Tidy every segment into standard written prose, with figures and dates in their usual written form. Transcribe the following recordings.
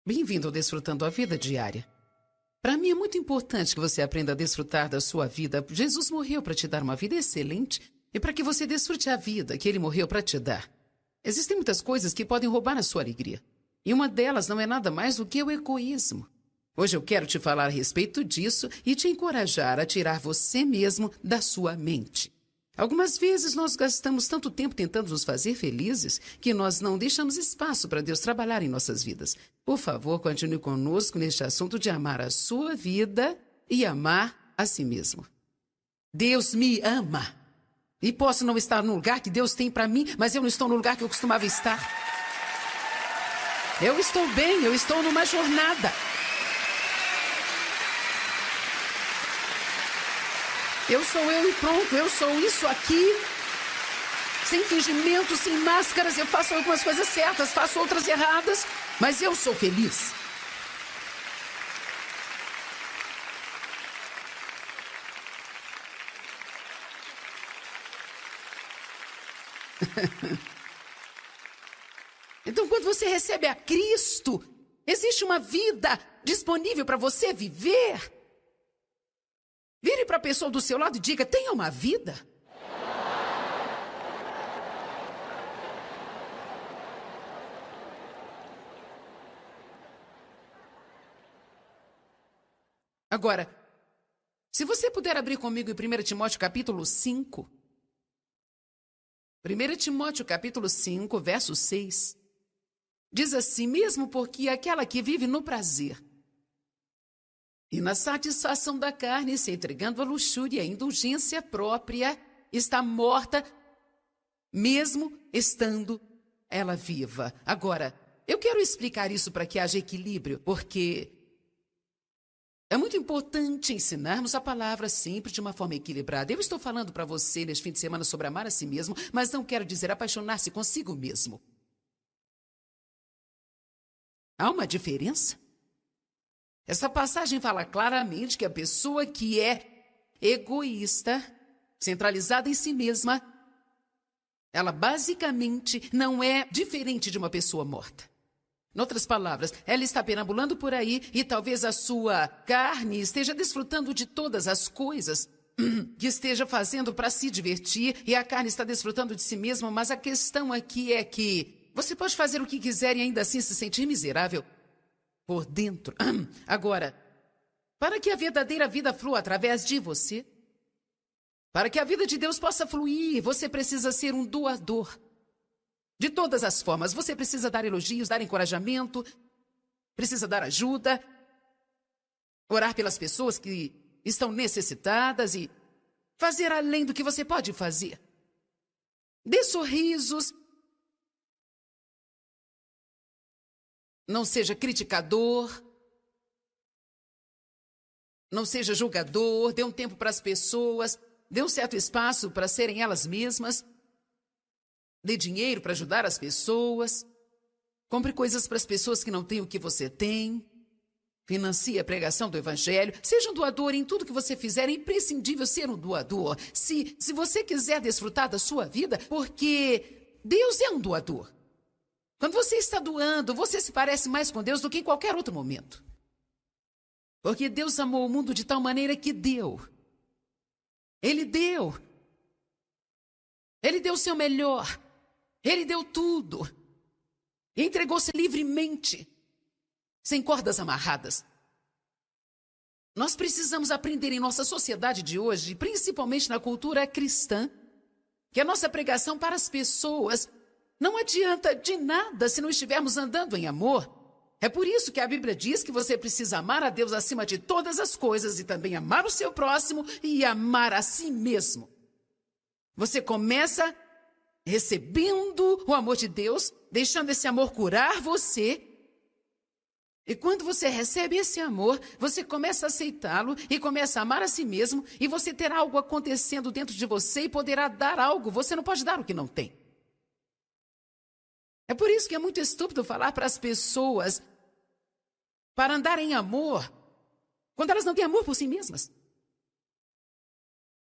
Bem-vindo ao Desfrutando a Vida Diária. Para mim é muito importante que você aprenda a desfrutar da sua vida. Jesus morreu para te dar uma vida excelente e para que você desfrute a vida que Ele morreu para te dar. Existem muitas coisas que podem roubar a sua alegria. E uma delas não é nada mais do que o egoísmo. Hoje eu quero te falar a respeito disso e te encorajar a tirar você mesmo da sua mente. Algumas vezes nós gastamos tanto tempo tentando nos fazer felizes que nós não deixamos espaço para Deus trabalhar em nossas vidas. Por favor, continue conosco neste assunto de amar a sua vida e amar a si mesmo. Deus me ama. E posso não estar no lugar que Deus tem para mim, mas eu não estou no lugar que eu costumava estar. Eu estou bem, eu estou numa jornada. Eu sou eu e pronto, eu sou isso aqui. Sem fingimento, sem máscaras, eu faço algumas coisas certas, faço outras erradas, mas eu sou feliz. Então, quando você recebe a Cristo, existe uma vida disponível para você viver. Vire para a pessoa do seu lado e diga: tenha uma vida. Agora, se você puder abrir comigo em 1 Timóteo capítulo 5. 1 Timóteo capítulo 5, verso 6. Diz assim: mesmo porque aquela que vive no prazer e na satisfação da carne, se entregando à luxúria e à indulgência própria, está morta, mesmo estando ela viva. Agora, eu quero explicar isso para que haja equilíbrio, porque é muito importante ensinarmos a palavra sempre de uma forma equilibrada. Eu estou falando para você neste fim de semana sobre amar a si mesmo, mas não quero dizer apaixonar-se consigo mesmo. Há uma diferença? Essa passagem fala claramente que a pessoa que é egoísta, centralizada em si mesma, ela basicamente não é diferente de uma pessoa morta. Em outras palavras, ela está perambulando por aí e talvez a sua carne esteja desfrutando de todas as coisas que esteja fazendo para se divertir e a carne está desfrutando de si mesma, mas a questão aqui é que você pode fazer o que quiser e ainda assim se sentir miserável por dentro. Agora, para que a verdadeira vida flua através de você, para que a vida de Deus possa fluir, você precisa ser um doador. De todas as formas, você precisa dar elogios, dar encorajamento, precisa dar ajuda, orar pelas pessoas que estão necessitadas e fazer além do que você pode fazer. Dê sorrisos. Não seja criticador. Não seja julgador. Dê um tempo para as pessoas. Dê um certo espaço para serem elas mesmas. Dê dinheiro para ajudar as pessoas. Compre coisas para as pessoas que não têm o que você tem. Financie a pregação do Evangelho. Seja um doador em tudo que você fizer. É imprescindível ser um doador. Se você quiser desfrutar da sua vida, porque Deus é um doador. Quando você está doando, você se parece mais com Deus do que em qualquer outro momento. Porque Deus amou o mundo de tal maneira que deu. Ele deu. Ele deu o seu melhor. Ele deu tudo. Entregou-se livremente, sem cordas amarradas. Nós precisamos aprender em nossa sociedade de hoje, principalmente na cultura cristã, que a nossa pregação para as pessoas não adianta de nada se não estivermos andando em amor. É por isso que a Bíblia diz que você precisa amar a Deus acima de todas as coisas e também amar o seu próximo e amar a si mesmo. Você começa recebendo o amor de Deus, deixando esse amor curar você. E quando você recebe esse amor, você começa a aceitá-lo e começa a amar a si mesmo e você terá algo acontecendo dentro de você e poderá dar algo. Você não pode dar o que não tem. É por isso que é muito estúpido falar para as pessoas para andar em amor, quando elas não têm amor por si mesmas.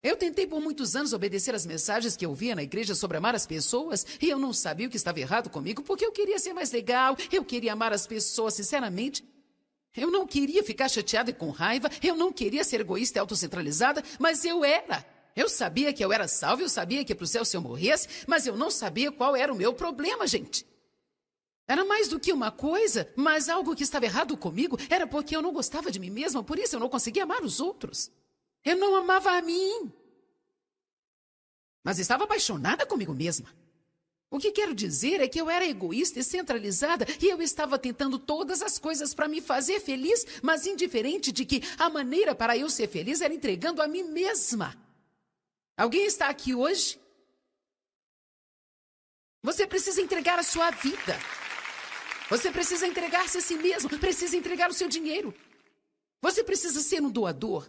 Eu tentei por muitos anos obedecer às mensagens que eu via na igreja sobre amar as pessoas e eu não sabia o que estava errado comigo porque eu queria ser mais legal, eu queria amar as pessoas sinceramente. Eu não queria ficar chateada e com raiva, eu não queria ser egoísta e autocentralizada, mas eu era. Eu sabia que eu era salva, eu sabia que ia para o céu se eu morresse, mas eu não sabia qual era o meu problema, gente. Era mais do que uma coisa, mas algo que estava errado comigo era porque eu não gostava de mim mesma, por isso eu não conseguia amar os outros. Eu não amava a mim. Mas estava apaixonada comigo mesma. O que quero dizer é que eu era egoísta e centralizada e eu estava tentando todas as coisas para me fazer feliz, mas indiferente de que a maneira para eu ser feliz era entregando a mim mesma. Alguém está aqui hoje? Você precisa entregar a sua vida. Você precisa entregar-se a si mesmo, precisa entregar o seu dinheiro. Você precisa ser um doador.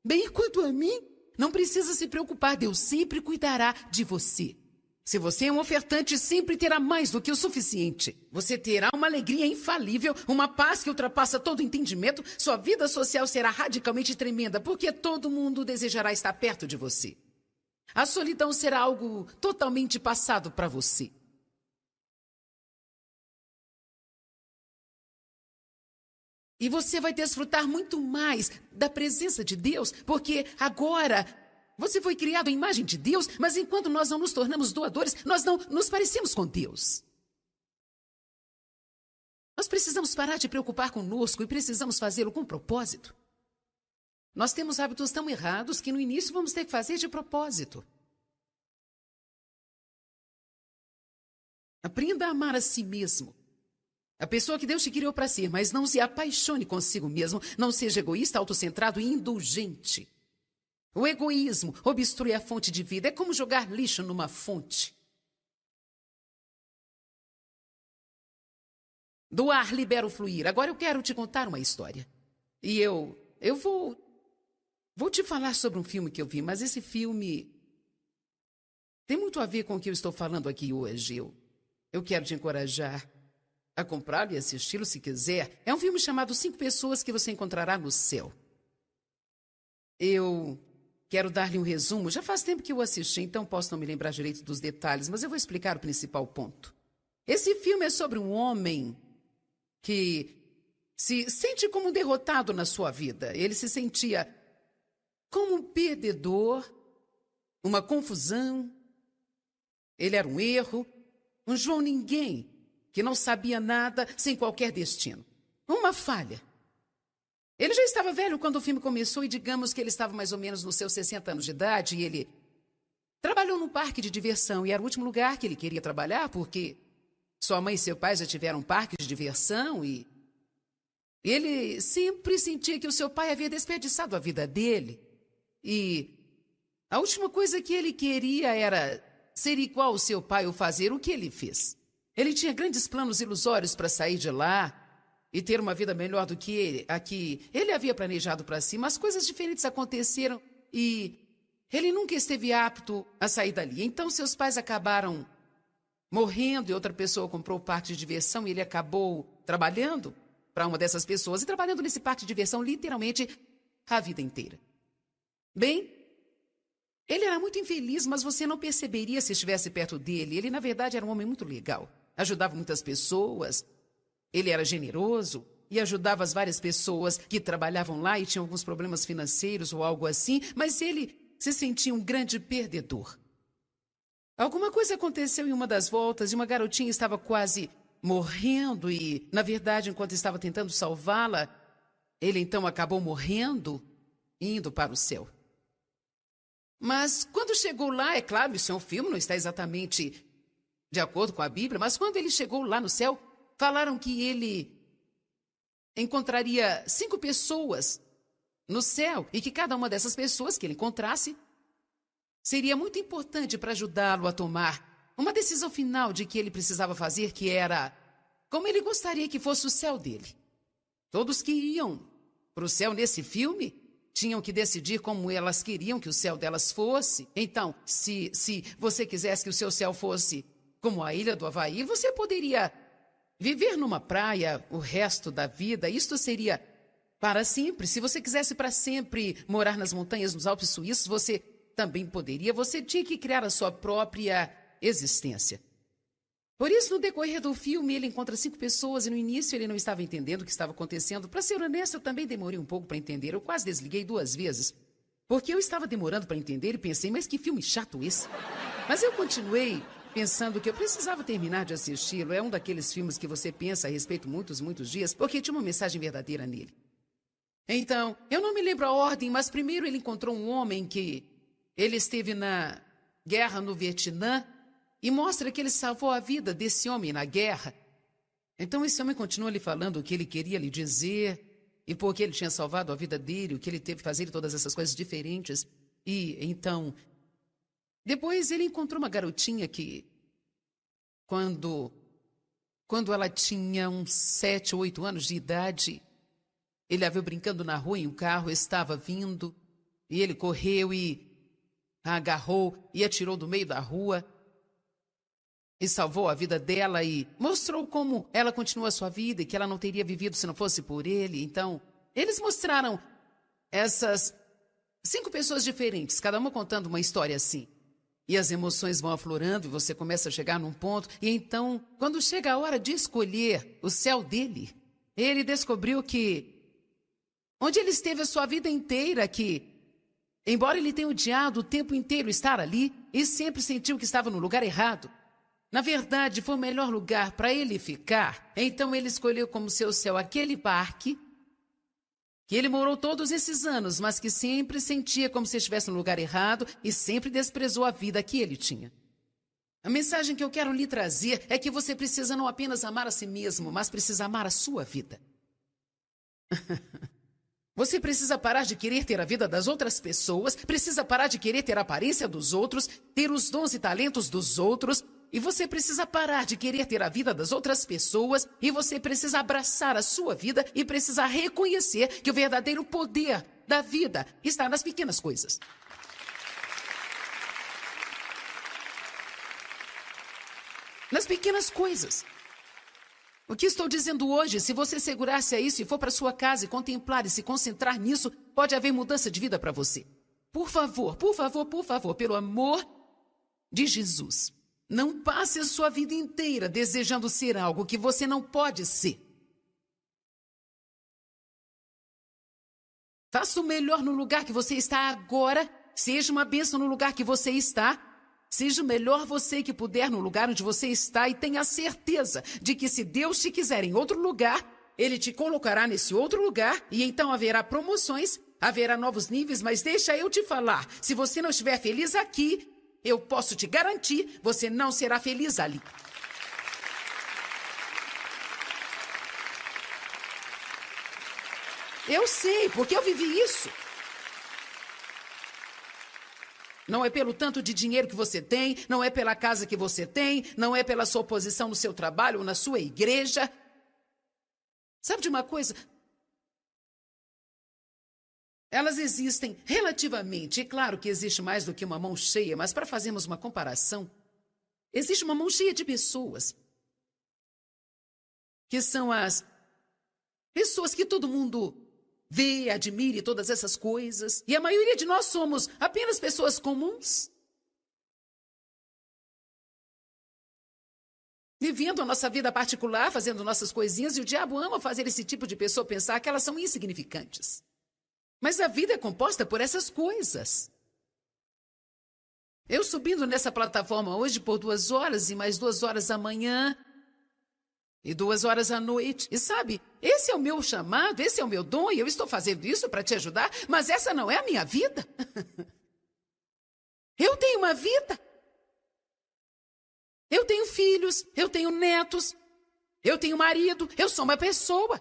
Bem, quanto a mim, não precisa se preocupar, Deus sempre cuidará de você. Se você é um ofertante, sempre terá mais do que o suficiente. Você terá uma alegria infalível, uma paz que ultrapassa todo entendimento. Sua vida social será radicalmente tremenda, porque todo mundo desejará estar perto de você. A solidão será algo totalmente passado para você. E você vai desfrutar muito mais da presença de Deus, porque agora você foi criado à imagem de Deus, mas enquanto nós não nos tornamos doadores, nós não nos parecemos com Deus. Nós precisamos parar de preocupar conosco e precisamos fazê-lo com propósito. Nós temos hábitos tão errados que no início vamos ter que fazer de propósito. Aprenda a amar a si mesmo. A pessoa que Deus te criou para ser, mas não se apaixone consigo mesmo. Não seja egoísta, autocentrado e indulgente. O egoísmo obstrui a fonte de vida. É como jogar lixo numa fonte. Doar libera o fluir. Agora eu quero te contar uma história. E eu vou te falar sobre um filme que eu vi, mas esse filme tem muito a ver com o que eu estou falando aqui hoje. Eu quero te encorajar a comprá-lo e assisti-lo se quiser. É um filme chamado 5 Pessoas que você encontrará no céu. Eu quero dar-lhe um resumo. Já faz tempo que eu assisti, então posso não me lembrar direito dos detalhes, mas eu vou explicar o principal ponto. Esse filme é sobre um homem que se sente como um derrotado na sua vida. Ele se sentia como um perdedor, uma confusão. Ele era um erro, um João Ninguém, que não sabia nada, sem qualquer destino. Uma falha. Ele já estava velho quando o filme começou e digamos que ele estava mais ou menos nos seus 60 anos de idade e ele trabalhou num parque de diversão e era o último lugar que ele queria trabalhar porque sua mãe e seu pai já tiveram um parque de diversão e ele sempre sentia que o seu pai havia desperdiçado a vida dele e a última coisa que ele queria era ser igual ao seu pai ou fazer o que ele fez. Ele tinha grandes planos ilusórios para sair de lá e ter uma vida melhor do que a que ele havia planejado para si, mas coisas diferentes aconteceram e ele nunca esteve apto a sair dali. Então seus pais acabaram morrendo e outra pessoa comprou o parque de diversão e ele acabou trabalhando para uma dessas pessoas e trabalhando nesse parque de diversão literalmente a vida inteira. Bem, ele era muito infeliz, mas você não perceberia se estivesse perto dele. Ele, na verdade, era um homem muito legal. Ajudava muitas pessoas. Ele era generoso e ajudava as várias pessoas que trabalhavam lá e tinham alguns problemas financeiros ou algo assim, mas ele se sentia um grande perdedor. Alguma coisa aconteceu em uma das voltas e uma garotinha estava quase morrendo e, na verdade, enquanto estava tentando salvá-la, ele então acabou morrendo e indo para o céu. Mas quando chegou lá, é claro, isso é um filme, não está exatamente de acordo com a Bíblia, mas quando ele chegou lá no céu, falaram que ele encontraria 5 pessoas no céu e que cada uma dessas pessoas que ele encontrasse seria muito importante para ajudá-lo a tomar uma decisão final de que ele precisava fazer, que era como ele gostaria que fosse o céu dele. Todos que iam para o céu nesse filme tinham que decidir como elas queriam que o céu delas fosse. Então, se você quisesse que o seu céu fosse como a ilha do Havaí, você poderia viver numa praia o resto da vida. Isto seria para sempre. Se você quisesse para sempre morar nas montanhas, nos Alpes suíços, você também poderia, você tinha que criar a sua própria existência. Por isso, no decorrer do filme, ele encontra 5 pessoas e no início ele não estava entendendo o que estava acontecendo. Para ser honesto, eu também demorei um pouco para entender. Eu quase desliguei 2 vezes, porque eu estava demorando para entender e pensei, mas que filme chato esse. Mas eu continuei pensando que eu precisava terminar de assisti-lo. É um daqueles filmes que você pensa a respeito muitos dias, porque tinha uma mensagem verdadeira nele. Então, eu não me lembro a ordem, mas primeiro ele encontrou um homem que ele esteve na guerra no Vietnã, e mostra que ele salvou a vida desse homem na guerra. Então esse homem continua lhe falando o que ele queria lhe dizer, e porque ele tinha salvado a vida dele, o que ele teve que fazer, todas essas coisas diferentes. E então, depois ele encontrou uma garotinha que, quando ela tinha uns 7 ou 8 anos de idade, ele a viu brincando na rua e um carro estava vindo, e ele correu e a agarrou e atirou do meio da rua, e salvou a vida dela e mostrou como ela continua a sua vida e que ela não teria vivido se não fosse por ele. Então, eles mostraram essas 5 pessoas diferentes, cada uma contando uma história assim. E as emoções vão aflorando e você começa a chegar num ponto. E então, quando chega a hora de escolher o céu dele, ele descobriu que, onde ele esteve a sua vida inteira, que, embora ele tenha odiado o tempo inteiro estar ali, e sempre sentiu que estava no lugar errado, na verdade, foi o melhor lugar para ele ficar. Então ele escolheu como seu céu aquele parque, que ele morou todos esses anos, mas que sempre sentia como se estivesse no lugar errado e sempre desprezou a vida que ele tinha. A mensagem que eu quero lhe trazer é que você precisa não apenas amar a si mesmo, mas precisa amar a sua vida. Você precisa parar de querer ter a vida das outras pessoas, precisa parar de querer ter a aparência dos outros, ter os dons e talentos dos outros. E você precisa parar de querer ter a vida das outras pessoas, e você precisa abraçar a sua vida e precisa reconhecer que o verdadeiro poder da vida está nas pequenas coisas. Nas pequenas coisas. O que estou dizendo hoje, se você segurar-se a isso e for para sua casa e contemplar e se concentrar nisso, pode haver mudança de vida para você. Por favor, pelo amor de Jesus. Não passe a sua vida inteira desejando ser algo que você não pode ser. Faça o melhor no lugar que você está agora. Seja uma bênção no lugar que você está. Seja o melhor você que puder no lugar onde você está e tenha certeza de que se Deus te quiser em outro lugar, Ele te colocará nesse outro lugar e então haverá promoções, haverá novos níveis, mas deixa eu te falar, se você não estiver feliz aqui, eu posso te garantir, você não será feliz ali. Eu sei, porque eu vivi isso. Não é pelo tanto de dinheiro que você tem, não é pela casa que você tem, não é pela sua posição no seu trabalho ou na sua igreja. Sabe de uma coisa? Elas existem relativamente, e claro que existe mais do que uma mão cheia, mas para fazermos uma comparação, existe uma mão cheia de pessoas, que são as pessoas que todo mundo vê, admira e todas essas coisas, e a maioria de nós somos apenas pessoas comuns, vivendo a nossa vida particular, fazendo nossas coisinhas, e o diabo ama fazer esse tipo de pessoa pensar que elas são insignificantes. Mas a vida é composta por essas coisas. Eu subindo nessa plataforma hoje por 2 horas e mais 2 horas amanhã e 2 horas à noite. E sabe, esse é o meu chamado, esse é o meu dom e eu estou fazendo isso para te ajudar, mas essa não é a minha vida. Eu tenho uma vida. Eu tenho filhos, eu tenho netos, eu tenho marido, eu sou uma pessoa.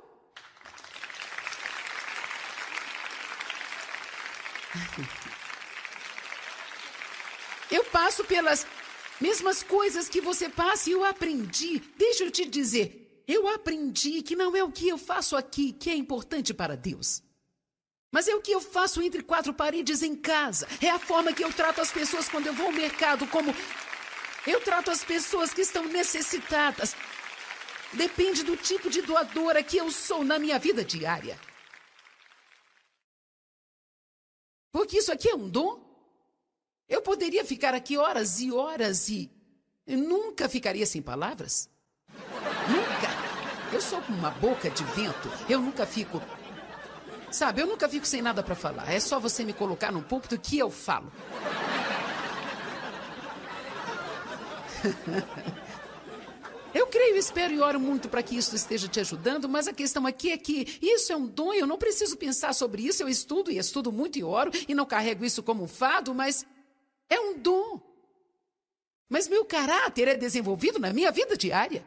Eu passo pelas mesmas coisas que você passa e eu aprendi. Deixa eu te dizer, eu aprendi que não é o que eu faço aqui que é importante para Deus. Mas é o que eu faço entre 4 paredes em casa. É a forma que eu trato as pessoas quando eu vou ao mercado, como eu trato as pessoas que estão necessitadas. Depende do tipo de doadora que eu sou na minha vida diária. Porque isso aqui é um dom. Eu poderia ficar aqui horas e horas e nunca ficaria sem palavras. Nunca. Eu sou como uma boca de vento. Eu nunca fico... Sabe, eu nunca fico sem nada para falar. É só você me colocar num púlpito que eu falo. Eu creio, espero e oro muito para que isso esteja te ajudando, mas a questão aqui é que isso é um dom, eu não preciso pensar sobre isso, eu estudo e estudo muito e oro e não carrego isso como um fardo, mas é um dom. Mas meu caráter é desenvolvido na minha vida diária.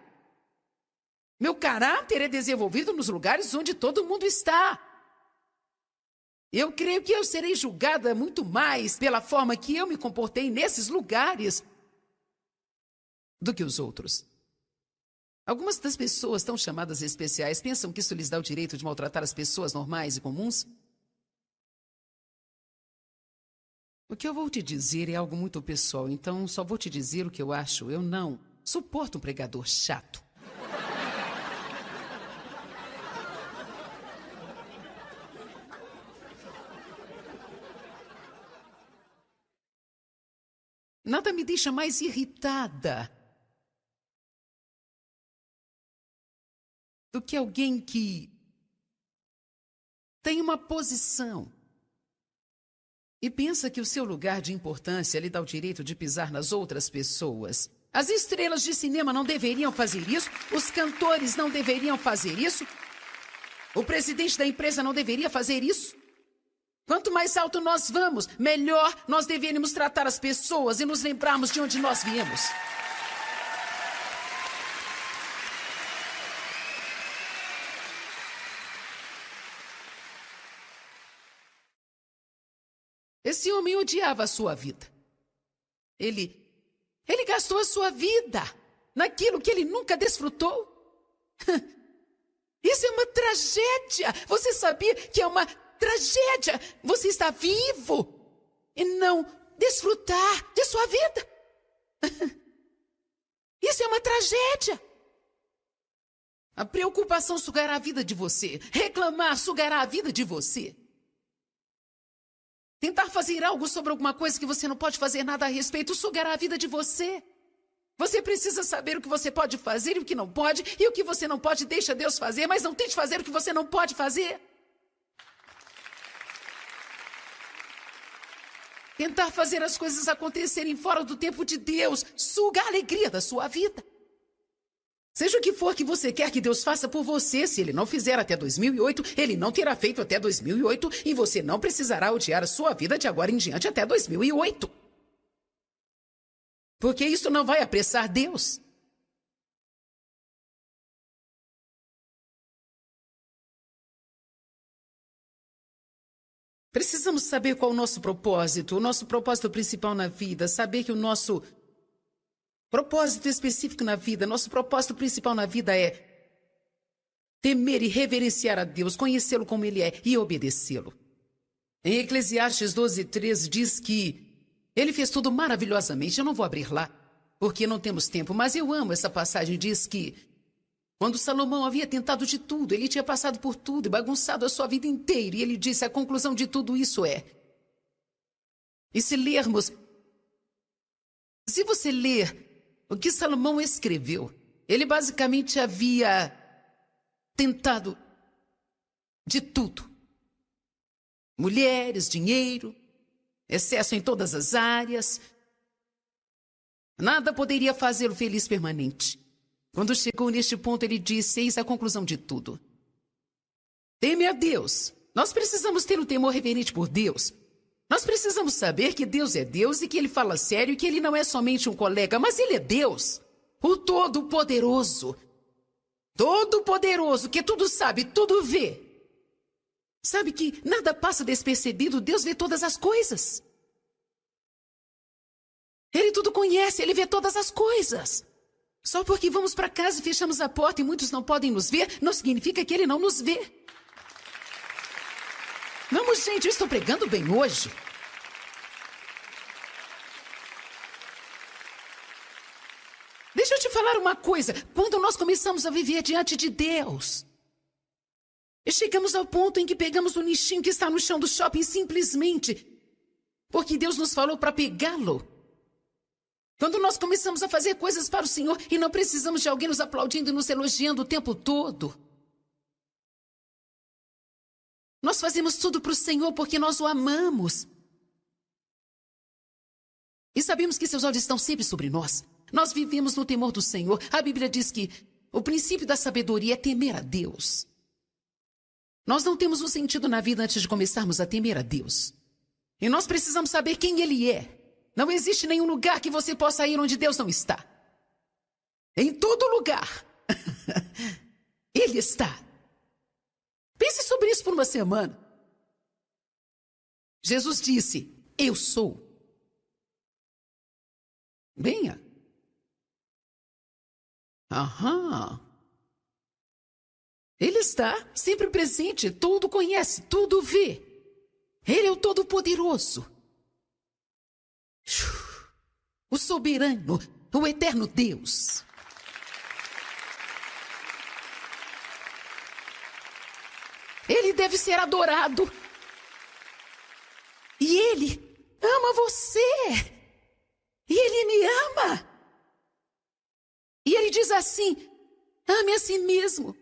Meu caráter é desenvolvido nos lugares onde todo mundo está. Eu creio que eu serei julgada muito mais pela forma que eu me comportei nesses lugares do que os outros. Algumas das pessoas tão chamadas especiais pensam que isso lhes dá o direito de maltratar as pessoas normais e comuns. O que eu vou te dizer é algo muito pessoal, então só vou te dizer o que eu acho. Eu não suporto um pregador chato. Nada me deixa mais irritada do que alguém que tem uma posição e pensa que o seu lugar de importância lhe dá o direito de pisar nas outras pessoas. As estrelas de cinema não deveriam fazer isso, os cantores não deveriam fazer isso, o presidente da empresa não deveria fazer isso. Quanto mais alto nós vamos, melhor nós deveríamos tratar as pessoas e nos lembrarmos de onde nós viemos. Esse homem odiava a sua vida. Ele gastou a sua vida naquilo que ele nunca desfrutou. Isso é uma tragédia. Você sabia que é uma tragédia você está vivo e não desfrutar de sua vida? Isso é uma tragédia. A preocupação sugará a vida de você. Reclamar sugará a vida de você. Tentar fazer algo sobre alguma coisa que você não pode fazer nada a respeito sugará a vida de você. Você precisa saber o que você pode fazer e o que não pode, e o que você não pode deixa Deus fazer, mas não tente fazer o que você não pode fazer. Tentar fazer as coisas acontecerem fora do tempo de Deus suga a alegria da sua vida. Seja o que for que você quer que Deus faça por você, se Ele não fizer até 2008, Ele não terá feito até 2008 e você não precisará odiar a sua vida de agora em diante até 2008. Porque isso não vai apressar Deus. Precisamos saber qual é o nosso propósito principal na vida, saber que o nosso propósito específico na vida, nosso propósito principal na vida é temer e reverenciar a Deus, conhecê-lo como Ele é e obedecê-lo. Em Eclesiastes 12:13 diz que Ele fez tudo maravilhosamente. Eu não vou abrir lá, porque não temos tempo, mas eu amo essa passagem. Diz que quando Salomão havia tentado de tudo, ele tinha passado por tudo e bagunçado a sua vida inteira, e ele disse, a conclusão de tudo isso é... E se você ler o que Salomão escreveu, ele basicamente havia tentado de tudo. Mulheres, dinheiro, excesso em todas as áreas. Nada poderia fazê-lo feliz permanente. Quando chegou neste ponto, ele disse, eis a conclusão de tudo. Teme a Deus. Nós precisamos ter um temor reverente por Deus. Nós precisamos saber que Deus é Deus e que Ele fala sério e que Ele não é somente um colega, mas Ele é Deus, o Todo-Poderoso. Todo-Poderoso, que tudo sabe, tudo vê. Sabe que nada passa despercebido, Deus vê todas as coisas. Ele tudo conhece, Ele vê todas as coisas. Só porque vamos para casa e fechamos a porta e muitos não podem nos ver, não significa que Ele não nos vê. Vamos, gente, eu estou pregando bem hoje. Deixa eu te falar uma coisa. Quando nós começamos a viver diante de Deus, e chegamos ao ponto em que pegamos o lixinho que está no chão do shopping simplesmente Porque Deus nos falou para pegá-lo. Quando nós começamos a fazer coisas para o Senhor e não precisamos de alguém nos aplaudindo e nos elogiando o tempo todo. Nós fazemos tudo para o Senhor porque nós o amamos. E sabemos que seus olhos estão sempre sobre nós. Nós vivemos no temor do Senhor. A Bíblia diz que o princípio da sabedoria é temer a Deus. Nós não temos um sentido na vida antes de começarmos a temer a Deus. E nós precisamos saber quem Ele é. Não existe nenhum lugar que você possa ir onde Deus não está. Em todo lugar. Ele está. Pense sobre isso por uma semana. Jesus disse, eu sou. Venha. Aham. Ele está sempre presente, tudo conhece, tudo vê. Ele é o Todo-Poderoso. O soberano, o eterno Deus. Ele deve ser adorado. E Ele ama você. E Ele me ama. E Ele diz assim, ame a si mesmo.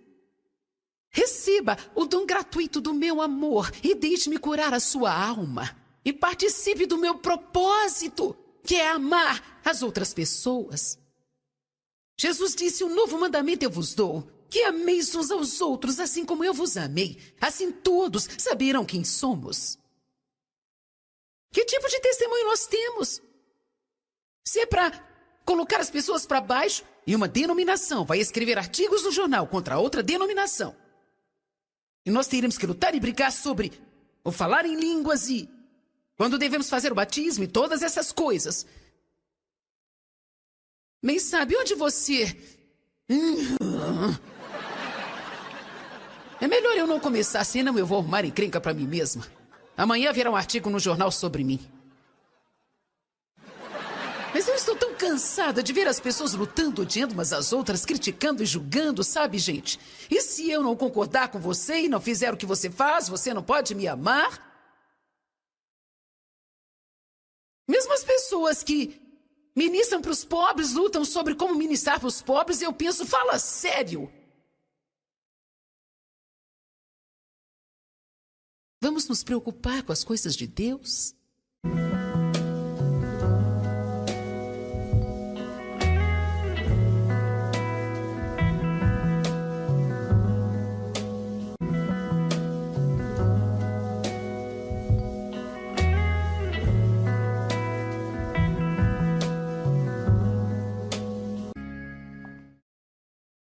Receba o dom gratuito do meu amor e deixe-me curar a sua alma. E participe do meu propósito, que é amar as outras pessoas. Jesus disse, um novo mandamento eu vos dou, que ameis uns aos outros, assim como eu vos amei. Assim todos saberão quem somos. Que tipo de testemunho nós temos? Se é para colocar as pessoas para baixo, e uma denominação vai escrever artigos no jornal contra outra denominação. E nós teremos que lutar e brigar sobre o falar em línguas e quando devemos fazer o batismo e todas essas coisas. Mas sabe onde você... É melhor eu não começar, senão eu vou arrumar encrenca para mim mesma. Amanhã virá um artigo no jornal sobre mim. Mas eu estou tão cansada de ver as pessoas lutando, odiando umas às outras, criticando e julgando, sabe, gente? E se eu não concordar com você e não fizer o que você faz, você não pode me amar? Mesmo as pessoas que ministram para os pobres, lutam sobre como ministrar para os pobres, eu penso, fala sério. Vamos nos preocupar com as coisas de Deus?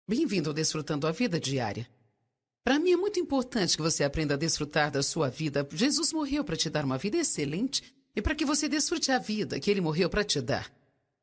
Bem-vindo ao Desfrutando a Vida Diária. Para mim é muito importante que você aprenda a desfrutar da sua vida. Jesus morreu para te dar uma vida excelente e para que você desfrute a vida que Ele morreu para te dar.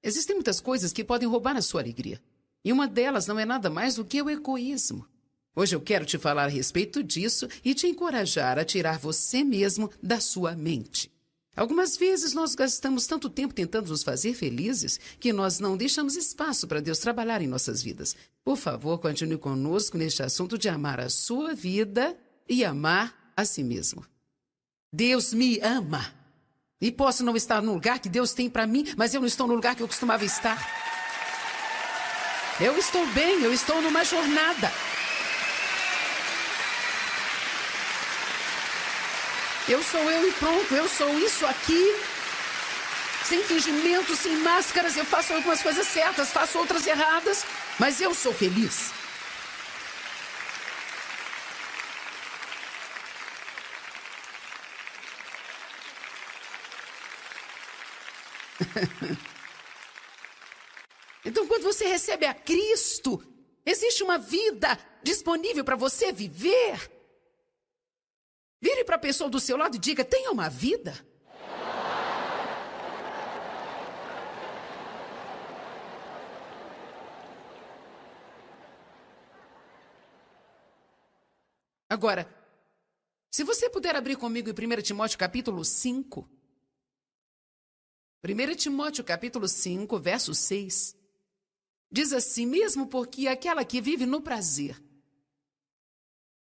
Existem muitas coisas que podem roubar a sua alegria. E uma delas não é nada mais do que o egoísmo. Hoje eu quero te falar a respeito disso e te encorajar a tirar você mesmo da sua mente. Algumas vezes nós gastamos tanto tempo tentando nos fazer felizes que nós não deixamos espaço para Deus trabalhar em nossas vidas. Por favor, continue conosco neste assunto de amar a sua vida e amar a si mesmo. Deus me ama. E posso não estar no lugar que Deus tem para mim, mas eu não estou no lugar que eu costumava estar. Eu estou bem, eu estou numa jornada. Eu sou eu e pronto, eu sou isso aqui. Sem fingimento, sem máscaras, eu faço algumas coisas certas, faço outras erradas, mas eu sou feliz. Então, quando você recebe a Cristo, existe uma vida disponível para você viver. Vire para a pessoa do seu lado e diga, tenha uma vida. Agora, se você puder abrir comigo em 1 Timóteo capítulo 5. 1 Timóteo capítulo 5, verso 6. Diz assim, mesmo porque aquela que vive no prazer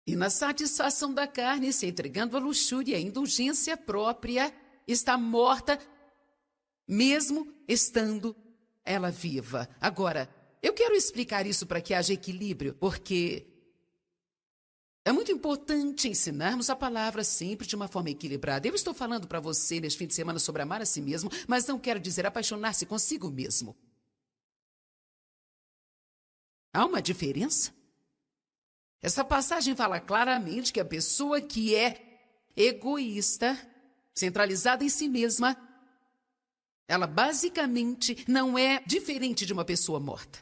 e na satisfação da carne, se entregando à luxúria e à indulgência própria, está morta, mesmo estando ela viva. Agora, eu quero explicar isso para que haja equilíbrio, porque é muito importante ensinarmos a palavra sempre de uma forma equilibrada. Eu estou falando para você neste fim de semana sobre amar a si mesmo, mas não quero dizer apaixonar-se consigo mesmo. Há uma diferença? Essa passagem fala claramente que a pessoa que é egoísta, centralizada em si mesma, ela basicamente não é diferente de uma pessoa morta.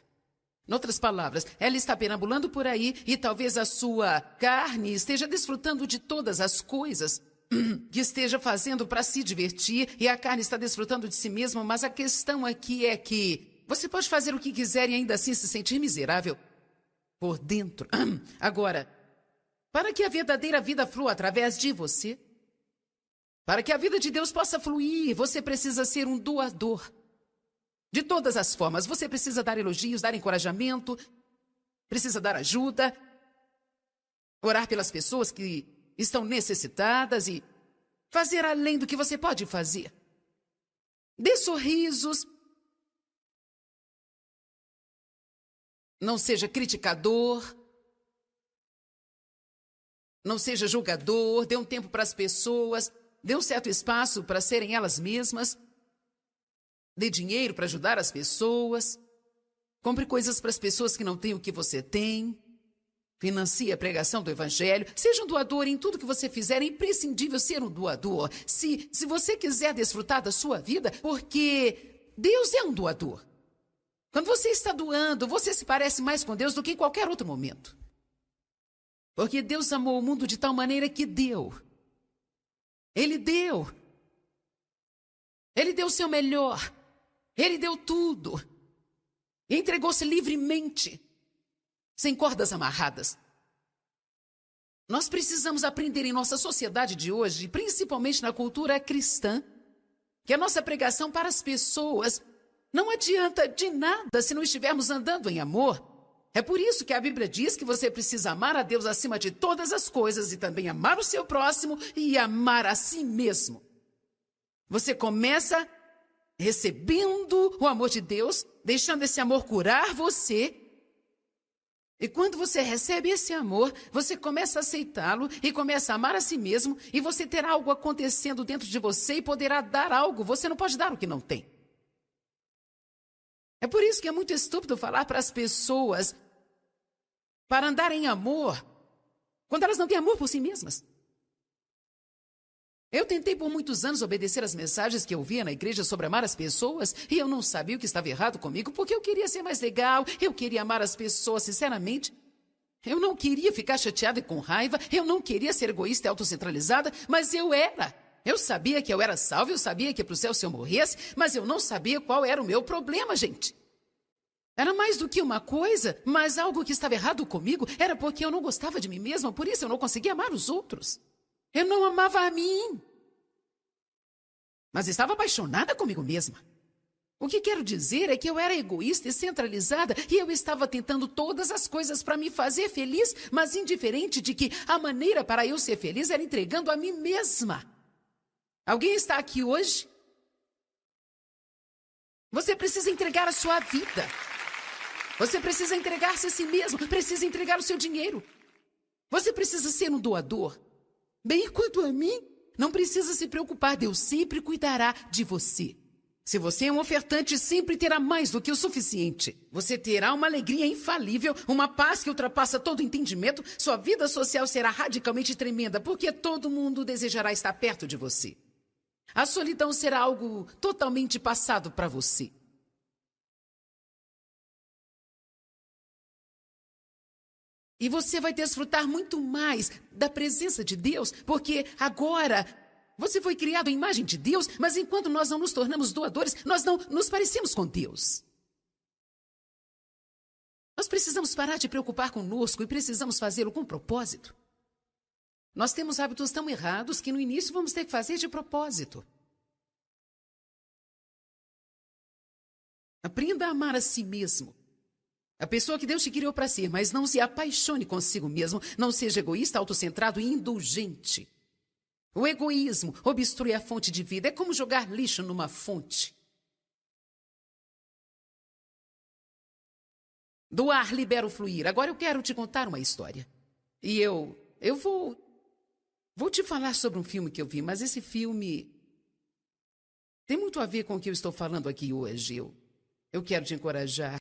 Em outras palavras, ela está perambulando por aí e talvez a sua carne esteja desfrutando de todas as coisas que esteja fazendo para se divertir e a carne está desfrutando de si mesma, mas a questão aqui é que você pode fazer o que quiser e ainda assim se sentir miserável por dentro. Agora, para que a verdadeira vida flua através de você, para que a vida de Deus possa fluir, você precisa ser um doador. De todas as formas, você precisa dar elogios, dar encorajamento, precisa dar ajuda, orar pelas pessoas que estão necessitadas e fazer além do que você pode fazer. Dê sorrisos. Não seja criticador. Não seja julgador. Dê um tempo para as pessoas. Dê um certo espaço para serem elas mesmas. Dê dinheiro para ajudar as pessoas. Compre coisas para as pessoas que não têm o que você tem. Financie a pregação do Evangelho. Seja um doador em tudo que você fizer. É imprescindível ser um doador. Se você quiser desfrutar da sua vida, porque Deus é um doador. Quando você está doando, você se parece mais com Deus do que em qualquer outro momento. Porque Deus amou o mundo de tal maneira que deu. Ele deu. Ele deu o seu melhor. Ele deu tudo. Entregou-se livremente, sem cordas amarradas. Nós precisamos aprender em nossa sociedade de hoje, principalmente na cultura cristã, que a nossa pregação para as pessoas não adianta de nada se não estivermos andando em amor. É por isso que a Bíblia diz que você precisa amar a Deus acima de todas as coisas e também amar o seu próximo e amar a si mesmo. Você começa recebendo o amor de Deus, deixando esse amor curar você. E quando você recebe esse amor, você começa a aceitá-lo e começa a amar a si mesmo e você terá algo acontecendo dentro de você e poderá dar algo. Você não pode dar o que não tem. É por isso que é muito estúpido falar para as pessoas para andar em amor, quando elas não têm amor por si mesmas. Eu tentei por muitos anos obedecer às mensagens que eu via na igreja sobre amar as pessoas e eu não sabia o que estava errado comigo porque eu queria ser mais legal, eu queria amar as pessoas sinceramente. Eu não queria ficar chateada e com raiva, eu não queria ser egoísta e autocentralizada, mas eu era. Eu sabia que eu era salvo, eu sabia que ia para o céu se eu morresse, mas eu não sabia qual era o meu problema, gente. Era mais do que uma coisa, mas algo que estava errado comigo era porque eu não gostava de mim mesma, por isso eu não conseguia amar os outros. Eu não amava a mim, mas estava apaixonada comigo mesma. O que quero dizer é que eu era egoísta e centralizada e eu estava tentando todas as coisas para me fazer feliz, mas indiferente de que a maneira para eu ser feliz era entregando a mim mesma. Alguém está aqui hoje? Você precisa entregar a sua vida. Você precisa entregar-se a si mesmo, precisa entregar o seu dinheiro. Você precisa ser um doador. Bem, quanto a mim, não precisa se preocupar, Deus sempre cuidará de você. Se você é um ofertante, sempre terá mais do que o suficiente. Você terá uma alegria infalível, uma paz que ultrapassa todo entendimento. Sua vida social será radicalmente tremenda, porque todo mundo desejará estar perto de você. A solidão será algo totalmente passado para você. E você vai desfrutar muito mais da presença de Deus, porque agora você foi criado à imagem de Deus, mas enquanto nós não nos tornamos doadores, nós não nos parecemos com Deus. Nós precisamos parar de preocupar conosco e precisamos fazê-lo com propósito. Nós temos hábitos tão errados que no início vamos ter que fazer de propósito. Aprenda a amar a si mesmo. A pessoa que Deus te criou para ser, mas não se apaixone consigo mesmo. Não seja egoísta, autocentrado e indulgente. O egoísmo obstrui a fonte de vida. É como jogar lixo numa fonte. Do ar libera o fluir. Agora eu quero te contar uma história. E eu vou te falar sobre um filme que eu vi, mas esse filme tem muito a ver com o que eu estou falando aqui hoje. Eu quero te encorajar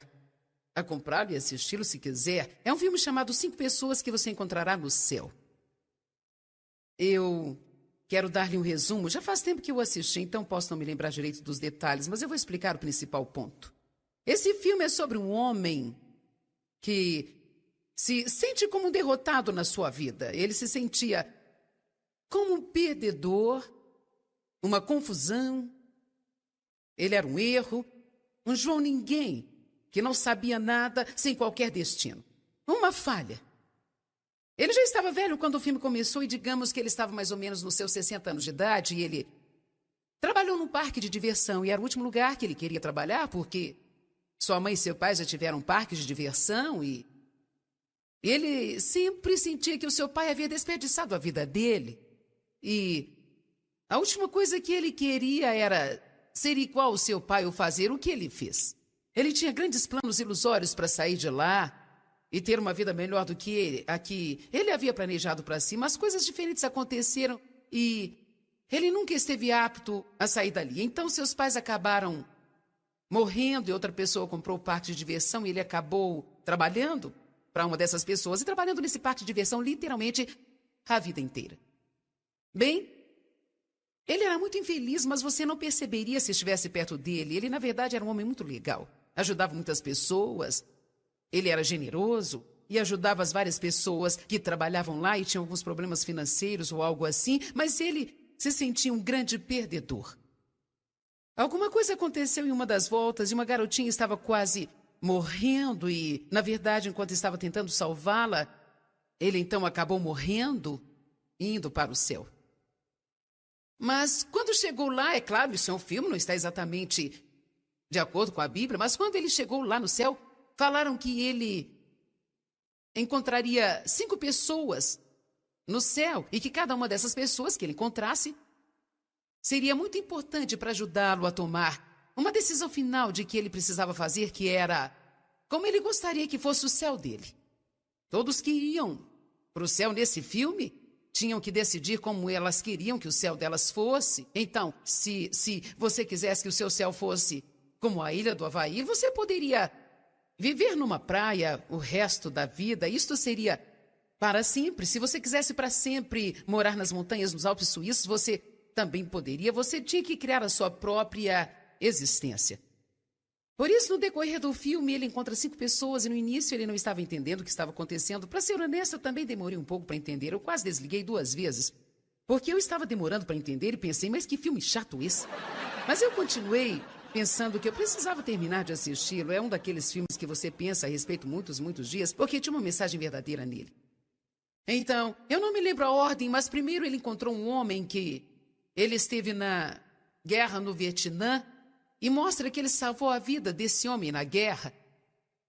a comprá-lo e assisti-lo se quiser. É um filme chamado 5 Pessoas que Você Encontrará no Céu. Eu quero dar-lhe um resumo. Já faz tempo que eu assisti, então posso não me lembrar direito dos detalhes, mas eu vou explicar o principal ponto. Esse filme é sobre um homem que se sente como um derrotado na sua vida. Ele se sentia como um perdedor, uma confusão. Ele era um erro, um João Ninguém, que não sabia nada, sem qualquer destino. Uma falha. Ele já estava velho quando o filme começou e digamos que ele estava mais ou menos nos seus 60 anos de idade e ele trabalhou num parque de diversão e era o último lugar que ele queria trabalhar porque sua mãe e seu pai já tiveram parques de diversão e ele sempre sentia que o seu pai havia desperdiçado a vida dele. E a última coisa que ele queria era ser igual ao seu pai ou fazer o que ele fez. Ele tinha grandes planos ilusórios para sair de lá e ter uma vida melhor do que a que ele havia planejado para si, mas coisas diferentes aconteceram e ele nunca esteve apto a sair dali. Então seus pais acabaram morrendo e outra pessoa comprou o parque de diversão e ele acabou trabalhando para uma dessas pessoas e trabalhando nesse parque de diversão literalmente a vida inteira. Bem, ele era muito infeliz, mas você não perceberia se estivesse perto dele. Ele, na verdade, era um homem muito legal. Ajudava muitas pessoas. Ele era generoso e ajudava as várias pessoas que trabalhavam lá e tinham alguns problemas financeiros ou algo assim, mas ele se sentia um grande perdedor. Alguma coisa aconteceu em uma das voltas e uma garotinha estava quase morrendo e, na verdade, enquanto estava tentando salvá-la, ele então acabou morrendo e indo para o céu. Mas quando chegou lá, é claro, isso é um filme, não está exatamente de acordo com a Bíblia, mas quando ele chegou lá no céu, falaram que ele encontraria 5 pessoas no céu e que cada uma dessas pessoas que ele encontrasse seria muito importante para ajudá-lo a tomar uma decisão final de que ele precisava fazer, que era como ele gostaria que fosse o céu dele. Todos que iam para o céu nesse filme tinham que decidir como elas queriam que o céu delas fosse. Então, se você quisesse que o seu céu fosse como a ilha do Havaí, você poderia viver numa praia o resto da vida. Isto seria para sempre. Se você quisesse para sempre morar nas montanhas, nos Alpes suíços, você também poderia. Você tinha que criar a sua própria existência. Por isso, no decorrer do filme, ele encontra 5 pessoas e no início ele não estava entendendo o que estava acontecendo. Para ser honesto, eu também demorei um pouco para entender. Eu quase desliguei 2 vezes, porque eu estava demorando para entender e pensei, mas que filme chato esse. Mas eu continuei pensando que eu precisava terminar de assisti-lo. É um daqueles filmes que você pensa a respeito muitos dias, porque tinha uma mensagem verdadeira nele. Então, eu não me lembro a ordem, mas primeiro ele encontrou um homem que ele esteve na guerra no Vietnã e mostra que ele salvou a vida desse homem na guerra.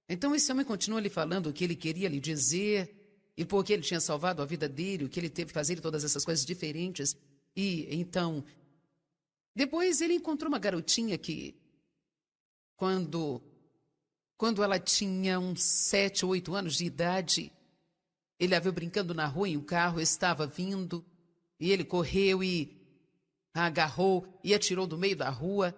Então esse homem continua lhe falando o que ele queria lhe dizer e por que ele tinha salvado a vida dele, o que ele teve que fazer e todas essas coisas diferentes. E então, depois ele encontrou uma garotinha que, quando ela tinha uns 7 ou 8 anos de idade, ele a viu brincando na rua e um carro estava vindo e ele correu e a agarrou e atirou do meio da rua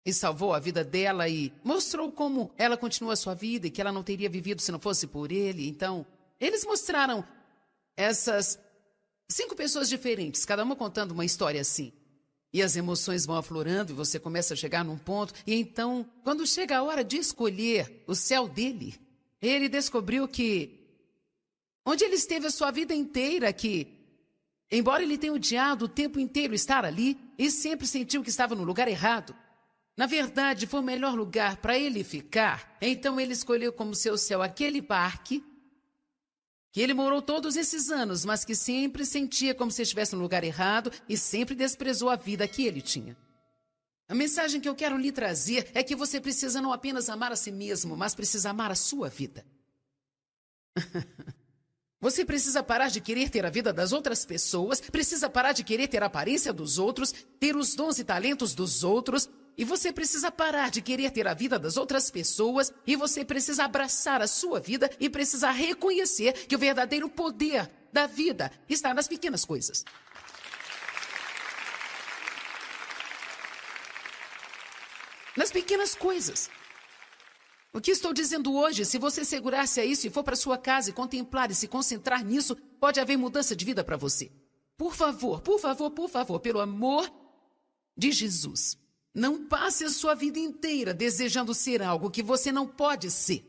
e salvou a vida dela e mostrou como ela continua a sua vida e que ela não teria vivido se não fosse por ele. Então, eles mostraram essas 5 pessoas diferentes, cada uma contando uma história assim. E as emoções vão aflorando e você começa a chegar num ponto. E então, quando chega a hora de escolher o céu dele, ele descobriu que onde ele esteve a sua vida inteira, que embora ele tenha odiado o tempo inteiro estar ali e sempre sentiu que estava no lugar errado, na verdade, foi o melhor lugar para ele ficar. Então ele escolheu como seu céu aquele parque que ele morou todos esses anos, mas que sempre sentia como se estivesse no lugar errado e sempre desprezou a vida que ele tinha. A mensagem que eu quero lhe trazer é que você precisa não apenas amar a si mesmo, mas precisa amar a sua vida. Você precisa parar de querer ter a vida das outras pessoas, precisa parar de querer ter a aparência dos outros, ter os dons e talentos dos outros, e você precisa parar de querer ter a vida das outras pessoas, e você precisa abraçar a sua vida e precisa reconhecer que o verdadeiro poder da vida está nas pequenas coisas. Nas pequenas coisas. O que estou dizendo hoje, se você segurar-se a isso e for para sua casa e contemplar e se concentrar nisso, pode haver mudança de vida para você. Por favor, por favor, por favor, pelo amor de Jesus, não passe a sua vida inteira desejando ser algo que você não pode ser.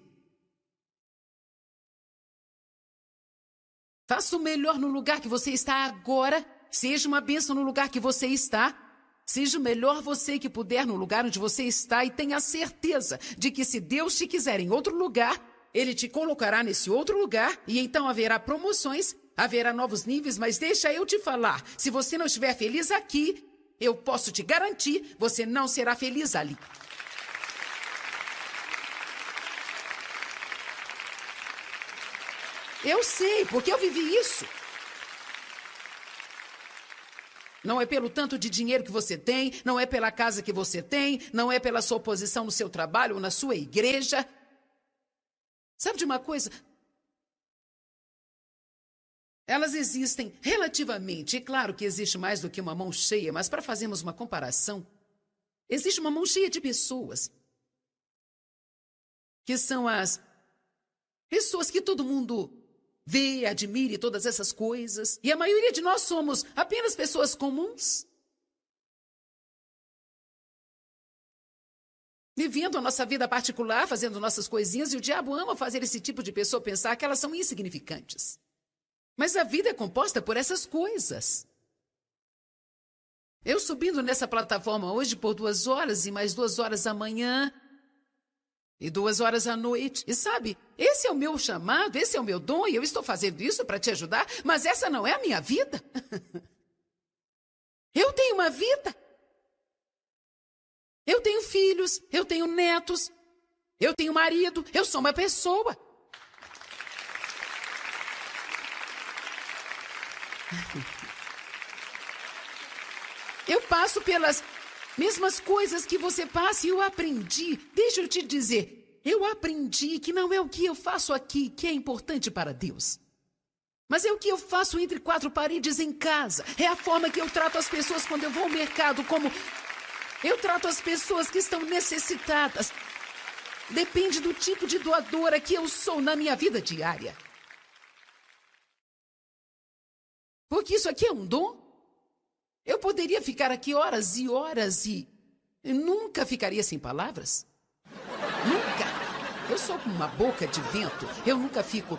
Faça o melhor no lugar que você está agora, seja uma bênção no lugar que você está. Seja o melhor você que puder no lugar onde você está e tenha certeza de que se Deus te quiser em outro lugar, Ele te colocará nesse outro lugar e então haverá promoções, haverá novos níveis, mas deixa eu te falar, se você não estiver feliz aqui, eu posso te garantir, você não será feliz ali. Eu sei, porque eu vivi isso. Não é pelo tanto de dinheiro que você tem, não é pela casa que você tem, não é pela sua posição no seu trabalho ou na sua igreja. Sabe de uma coisa? Elas existem relativamente. É claro que existe mais do que uma mão cheia, mas para fazermos uma comparação, existe uma mão cheia de pessoas que são as pessoas que todo mundo vê, admire todas essas coisas. E a maioria de nós somos apenas pessoas comuns. Vivendo a nossa vida particular, fazendo nossas coisinhas, e o diabo ama fazer esse tipo de pessoa pensar que elas são insignificantes. Mas a vida é composta por essas coisas. Eu subindo nessa plataforma hoje por 2 horas e mais 2 horas amanhã e 2 horas à noite. E sabe, esse é o meu chamado, esse é o meu dom, e eu estou fazendo isso para te ajudar, mas essa não é a minha vida. Eu tenho uma vida. Eu tenho filhos, eu tenho netos, eu tenho marido, eu sou uma pessoa. Eu passo pelas mesmas coisas que você passa e eu aprendi. Deixa eu te dizer, eu aprendi que não é o que eu faço aqui que é importante para Deus. Mas é o que eu faço entre 4 paredes em casa. É a forma que eu trato as pessoas quando eu vou ao mercado, como eu trato as pessoas que estão necessitadas. Depende do tipo de doadora que eu sou na minha vida diária. Porque isso aqui é um dom. Eu poderia ficar aqui horas e horas e nunca ficaria sem palavras. Nunca. Eu sou como uma boca de vento. Eu nunca fico...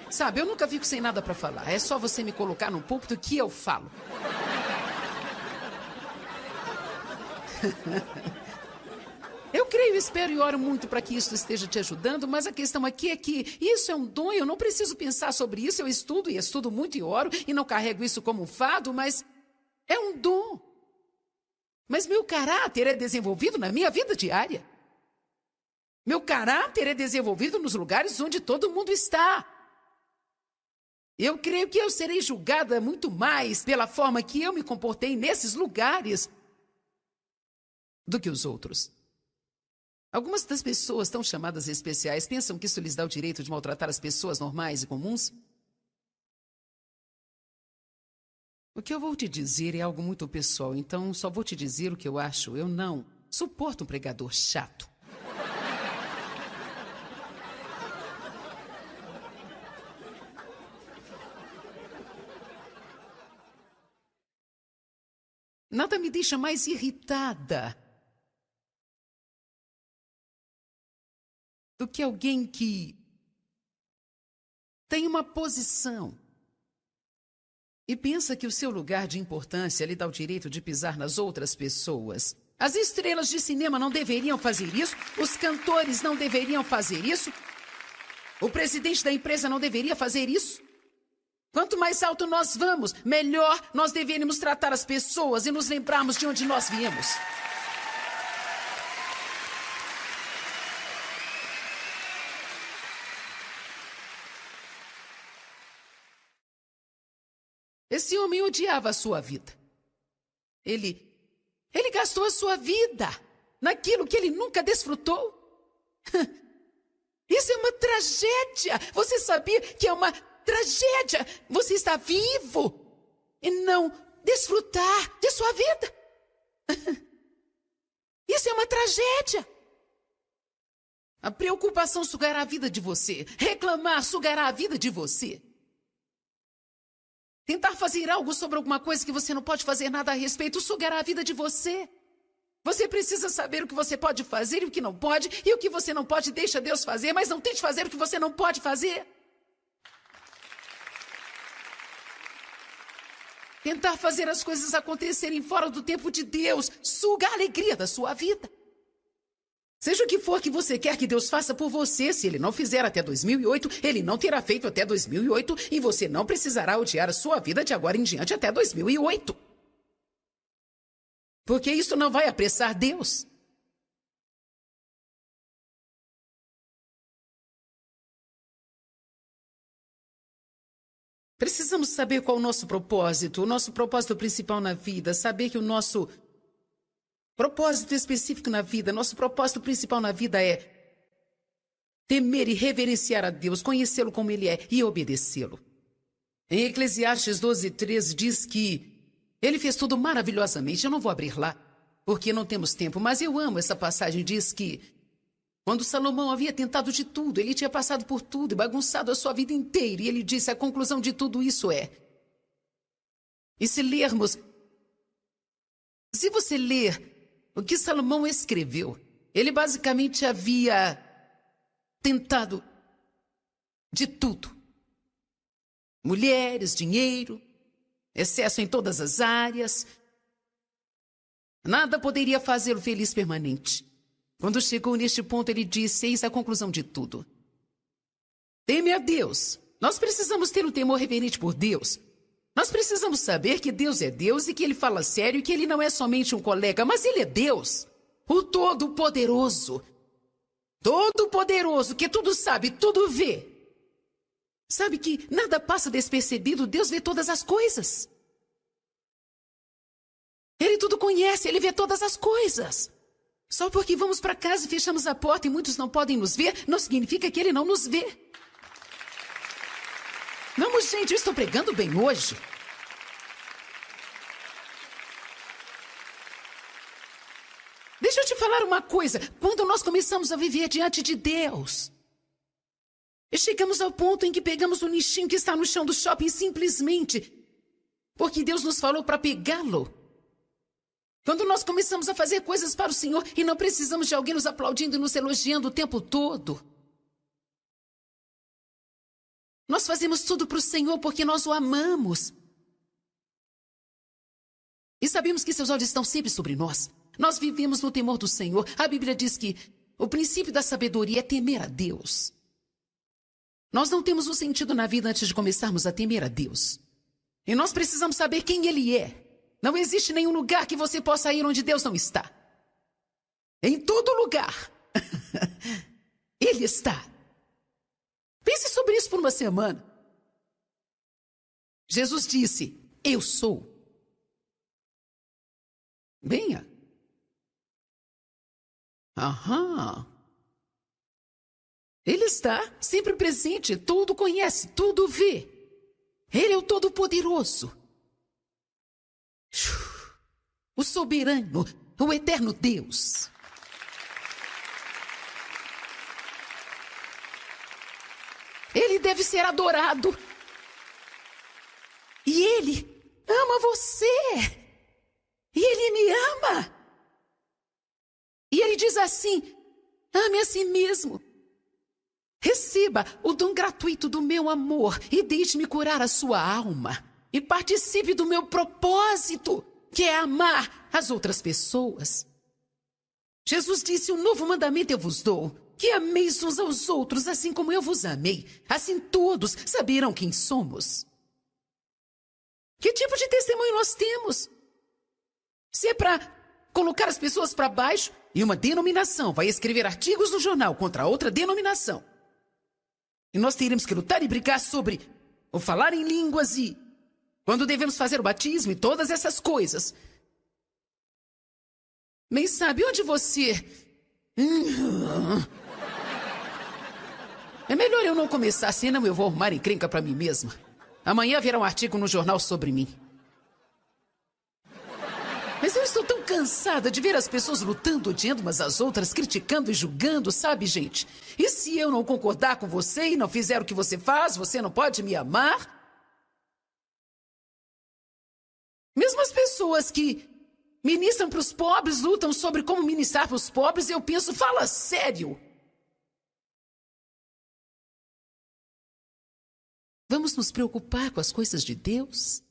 Sabe, eu nunca fico sem nada para falar. É só você me colocar num púlpito que eu falo. Eu creio, espero e oro muito para que isso esteja te ajudando, mas a questão aqui é que isso é um dom, eu não preciso pensar sobre isso, eu estudo e estudo muito e oro e não carrego isso como um fardo, mas é um dom. Mas meu caráter é desenvolvido na minha vida diária. Meu caráter é desenvolvido nos lugares onde todo mundo está. Eu creio que eu serei julgada muito mais pela forma que eu me comportei nesses lugares do que os outros. Algumas das pessoas tão chamadas especiais pensam que isso lhes dá o direito de maltratar as pessoas normais e comuns. O que eu vou te dizer é algo muito pessoal, então só vou te dizer o que eu acho. Eu não suporto um pregador chato. Nada me deixa mais irritada do que alguém que tem uma posição e pensa que o seu lugar de importância lhe dá o direito de pisar nas outras pessoas. As estrelas de cinema não deveriam fazer isso, os cantores não deveriam fazer isso, o presidente da empresa não deveria fazer isso. Quanto mais alto nós vamos, melhor nós deveríamos tratar as pessoas e nos lembrarmos de onde nós viemos. Esse homem odiava a sua vida. Ele gastou a sua vida naquilo que ele nunca desfrutou. Isso é uma tragédia. Você sabia que é uma tragédia você estar vivo e não desfrutar de sua vida? Isso é uma tragédia. A preocupação sugará a vida de você. Reclamar sugará a vida de você. Tentar fazer algo sobre alguma coisa que você não pode fazer nada a respeito sugará a vida de você. Você precisa saber o que você pode fazer e o que não pode, e o que você não pode deixa Deus fazer, mas não tente fazer o que você não pode fazer. Tentar fazer as coisas acontecerem fora do tempo de Deus suga a alegria da sua vida. Seja o que for que você quer que Deus faça por você, se Ele não fizer até 2008, Ele não terá feito até 2008 e você não precisará odiar a sua vida de agora em diante até 2008. Porque isso não vai apressar Deus. Precisamos saber qual é o nosso propósito principal na vida, saber que o nosso propósito específico na vida, nosso propósito principal na vida é temer e reverenciar a Deus, conhecê-lo como Ele é e obedecê-lo. Em Eclesiastes 12:13 diz que Ele fez tudo maravilhosamente. Eu não vou abrir lá, porque não temos tempo, mas eu amo essa passagem. Diz que quando Salomão havia tentado de tudo, ele tinha passado por tudo e bagunçado a sua vida inteira, e ele disse, a conclusão de tudo isso é... E se você ler o que Salomão escreveu, ele basicamente havia tentado de tudo. Mulheres, dinheiro, excesso em todas as áreas. Nada poderia fazê-lo feliz permanente. Quando chegou neste ponto, ele disse, eis a conclusão de tudo. Teme a Deus. Nós precisamos ter um temor reverente por Deus. Nós precisamos saber que Deus é Deus e que Ele fala sério e que Ele não é somente um colega, mas Ele é Deus, o Todo-Poderoso. Todo-Poderoso, que tudo sabe, tudo vê. Sabe que nada passa despercebido, Deus vê todas as coisas. Ele tudo conhece, Ele vê todas as coisas. Só porque vamos para casa e fechamos a porta e muitos não podem nos ver, não significa que Ele não nos vê. Vamos, gente, eu estou pregando bem hoje. Deixa eu te falar uma coisa. Quando nós começamos a viver diante de Deus, e chegamos ao ponto em que pegamos o nichinho que está no chão do shopping simplesmente porque Deus nos falou para pegá-lo. Quando nós começamos a fazer coisas para o Senhor e não precisamos de alguém nos aplaudindo e nos elogiando o tempo todo. Nós fazemos tudo para o Senhor porque nós o amamos. E sabemos que seus olhos estão sempre sobre nós. Nós vivemos no temor do Senhor. A Bíblia diz que o princípio da sabedoria é temer a Deus. Nós não temos um sentido na vida antes de começarmos a temer a Deus. E nós precisamos saber quem Ele é. Não existe nenhum lugar que você possa ir onde Deus não está. Em todo lugar. Ele está. Pense sobre isso por uma semana. Jesus disse, eu sou. Venha. Aham. Ele está sempre presente, tudo conhece, tudo vê. Ele é o Todo-Poderoso. O soberano, o eterno Deus. Ele deve ser adorado. E Ele ama você. E Ele me ama. E Ele diz assim, ame a si mesmo. Receba o dom gratuito do meu amor e deixe-me curar a sua alma. E participe do meu propósito, que é amar as outras pessoas. Jesus disse, um novo mandamento eu vos dou, que ameis uns aos outros, assim como eu vos amei. Assim todos saberão quem somos. Que tipo de testemunho nós temos? Se é para colocar as pessoas para baixo, e uma denominação vai escrever artigos no jornal contra outra denominação. E nós teremos que lutar e brigar sobre o falar em línguas e Quando devemos fazer o batismo e todas essas coisas. Nem sabe onde você... É melhor eu não começar, senão eu vou arrumar encrenca pra mim mesma. Amanhã haverá um artigo no jornal sobre mim. Mas eu estou tão cansada de ver as pessoas lutando, odiando umas às outras, criticando e julgando, sabe, gente? E se eu não concordar com você e não fizer o que você faz, você não pode me amar? Mesmo as pessoas que ministram para os pobres, lutam sobre como ministrar para os pobres, eu penso, fala sério. Vamos nos preocupar com as coisas de Deus?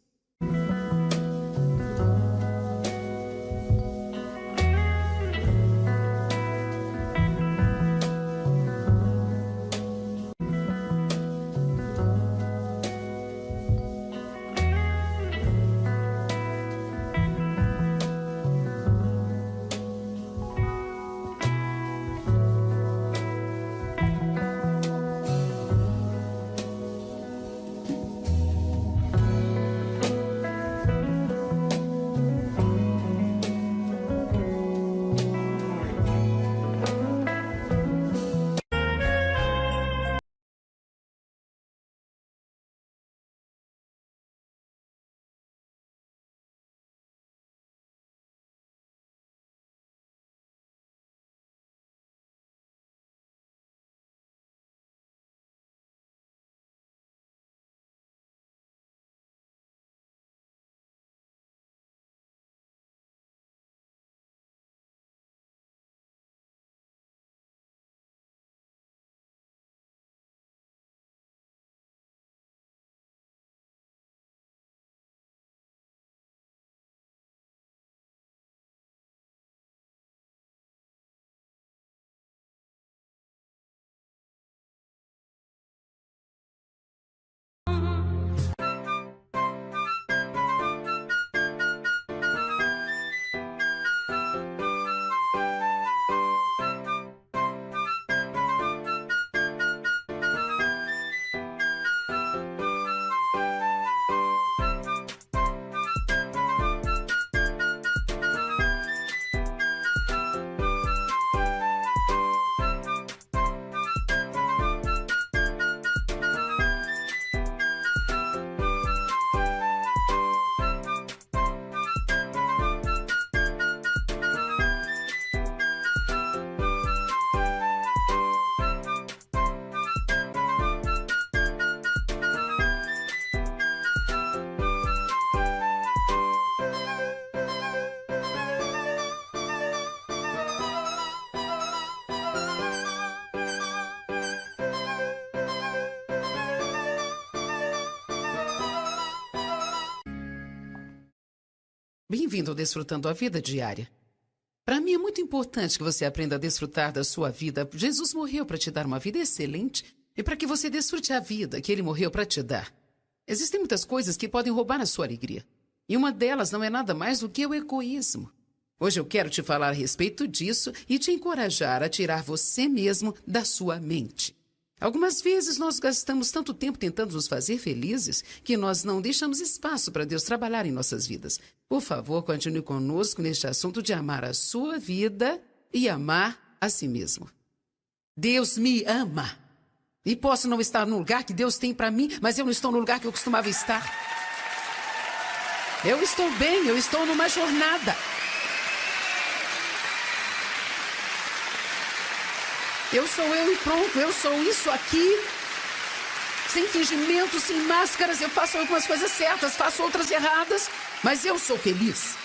Bem-vindo ao Desfrutando a Vida Diária. Para mim é muito importante que você aprenda a desfrutar da sua vida. Jesus morreu para te dar uma vida excelente e para que você desfrute a vida que ele morreu para te dar. Existem muitas coisas que podem roubar a sua alegria. E uma delas não é nada mais do que o egoísmo. Hoje eu quero te falar a respeito disso e te encorajar a tirar você mesmo da sua mente. Algumas vezes nós gastamos tanto tempo tentando nos fazer felizes que nós não deixamos espaço para Deus trabalhar em nossas vidas. Por favor, continue conosco neste assunto de amar a sua vida e amar a si mesmo. Deus me ama. E posso não estar no lugar que Deus tem para mim, mas eu não estou no lugar que eu costumava estar. Eu estou bem, eu estou numa jornada. Eu sou eu e pronto, eu sou isso aqui. Sem fingimento, sem máscaras, eu faço algumas coisas certas, faço outras erradas, mas eu sou feliz.